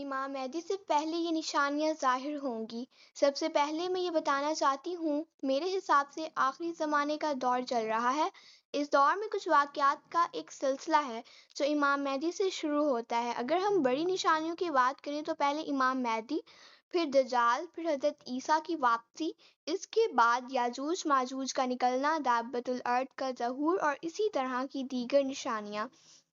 امام مہدی سے پہلے یہ نشانیاں ظاہر ہوں گی۔ سب سے پہلے میں یہ بتانا چاہتی ہوں، میرے حساب سے آخری زمانے کا دور چل رہا ہے۔ اس دور میں کچھ واقعات کا ایک سلسلہ ہے جو امام مہدی سے شروع ہوتا ہے۔ اگر ہم بڑی نشانیوں کی بات کریں تو پہلے امام مہدی، پھر دجال، پھر حضرت عیسیٰ کی واپسی، اس کے بعد یاجوج ماجوج کا نکلنا، دابۃ الارض کا ظہور اور اسی طرح کی دیگر نشانیاں۔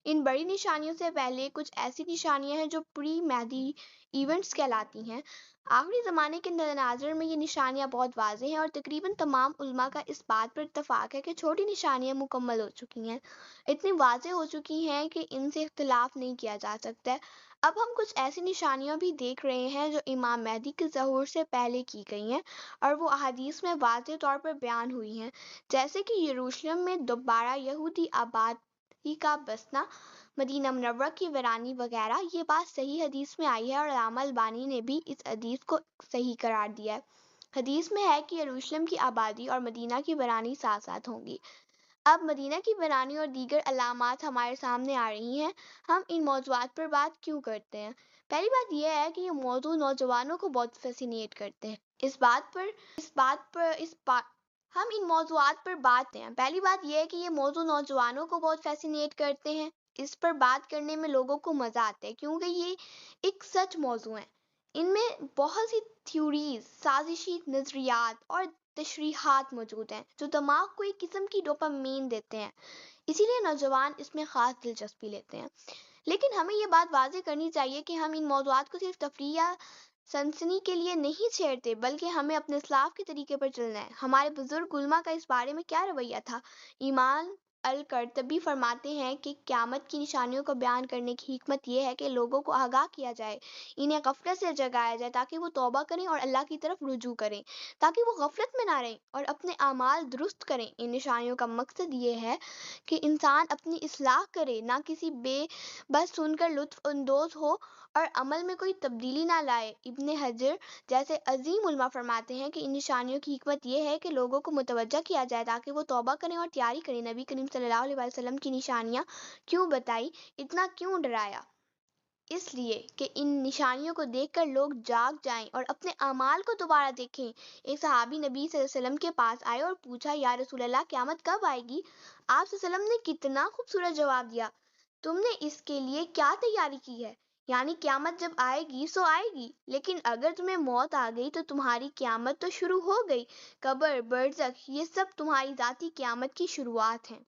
ان بڑی نشانیوں سے پہلے کچھ ایسی نشانیاں ہیں جو پری مہدی ایونٹس کہلاتی ہیں۔ آخری زمانے کے تناظر میں یہ نشانیاں بہت واضح ہیں اور تقریباً تمام علماء کا اس بات پر اتفاق ہے کہ چھوٹی نشانیاں مکمل ہو چکی ہیں، اتنی واضح ہو چکی ہیں کہ ان سے اختلاف نہیں کیا جا سکتا ہے۔ اب ہم کچھ ایسی نشانیاں بھی دیکھ رہے ہیں جو امام مہدی کے ظہور سے پہلے کی گئی ہیں اور وہ احادیث میں واضح طور پر بیان ہوئی ہیں، جیسے کہ یروشلم میں دوبارہ یہودی آبادی کا بسنا، مدینہ منورہ کی ویرانی وغیرہ۔ یہ بات صحیح حدیث میں آئی ہے اور علامہ البانی نے بھی اس حدیث کو صحیح قرار دیا ہے۔ حدیث میں ہے کہ یروشلم کی آبادی اور مدینہ کی ویرانی ساتھ ساتھ ہوں گی۔ اب مدینہ کی ویرانی اور دیگر علامات ہمارے سامنے آ رہی ہیں۔ ہم ان موضوعات پر بات کیوں کرتے ہیں؟ پہلی بات یہ ہے کہ یہ موضوع نوجوانوں کو بہت فیسینیٹ کرتے ہیں۔ ہم ان موضوعات پر بات کرتے ہیں۔ پہلی بات یہ ہے کہ یہ موضوع نوجوانوں کو بہت فیسینیٹ کرتے ہیں۔ اس پر بات کرنے میں لوگوں کو مزہ آتا ہے کیونکہ یہ ایک سچ موضوع ہے۔ ان میں بہت سی تھیوریز، سازشی نظریات اور تشریحات موجود ہیں جو دماغ کو ایک قسم کی ڈوپامین دیتے ہیں، اسی لیے نوجوان اس میں خاص دلچسپی لیتے ہیں۔ لیکن ہمیں یہ بات واضح کرنی چاہیے کہ ہم ان موضوعات کو صرف تفریح یا سنسنی کے لیے نہیں چھیڑتے، بلکہ ہمیں اپنے اسلاف کے طریقے پر چلنا ہے۔ ہمارے بزرگ علماء کا اس بارے میں کیا رویہ تھا؟ ایمان القرطبی فرماتے ہیں کہ قیامت کی نشانیوں کو بیان کرنے کی حکمت یہ ہے کہ لوگوں کو آگاہ کیا جائے، انہیں غفلت سے جگایا جائے تاکہ وہ توبہ کریں اور اللہ کی طرف رجوع کریں، تاکہ وہ غفلت میں نہ رہیں اور اپنے اعمال درست کریں۔ ان نشانیوں کا مقصد یہ ہے کہ انسان اپنی اصلاح کرے، نہ کسی بے بس سن کر لطف اندوز ہو اور عمل میں کوئی تبدیلی نہ لائے۔ ابن حجر جیسے عظیم علماء فرماتے ہیں کہ ان نشانیوں کی حکمت یہ ہے کہ لوگوں کو متوجہ کیا جائے تاکہ وہ توبہ کریں اور تیاری کریں۔ نبی کریم صلی اللہ علیہ وسلم کی نشانیاں کیوں بتائی، اتنا کیوں ڈرایا؟ اس لیے کہ ان نشانیوں کو دیکھ کر لوگ جاگ جائیں اور اپنے اعمال کو دوبارہ دیکھیں۔ ایک صحابی نبی صلی اللہ علیہ وسلم کے پاس آئے اور پوچھا، یا رسول اللہ، قیامت کب آئے گی؟ آپ صلی اللہ علیہ وسلم نے کتنا خوبصورت جواب دیا، تم نے اس کے لیے کیا تیاری کی ہے؟ یعنی قیامت جب آئے گی سو آئے گی، لیکن اگر تمہیں موت آ گئی تو تمہاری قیامت تو شروع ہو گئی۔ قبر، برزخ، یہ سب تمہاری ذاتی قیامت کی شروعات ہیں۔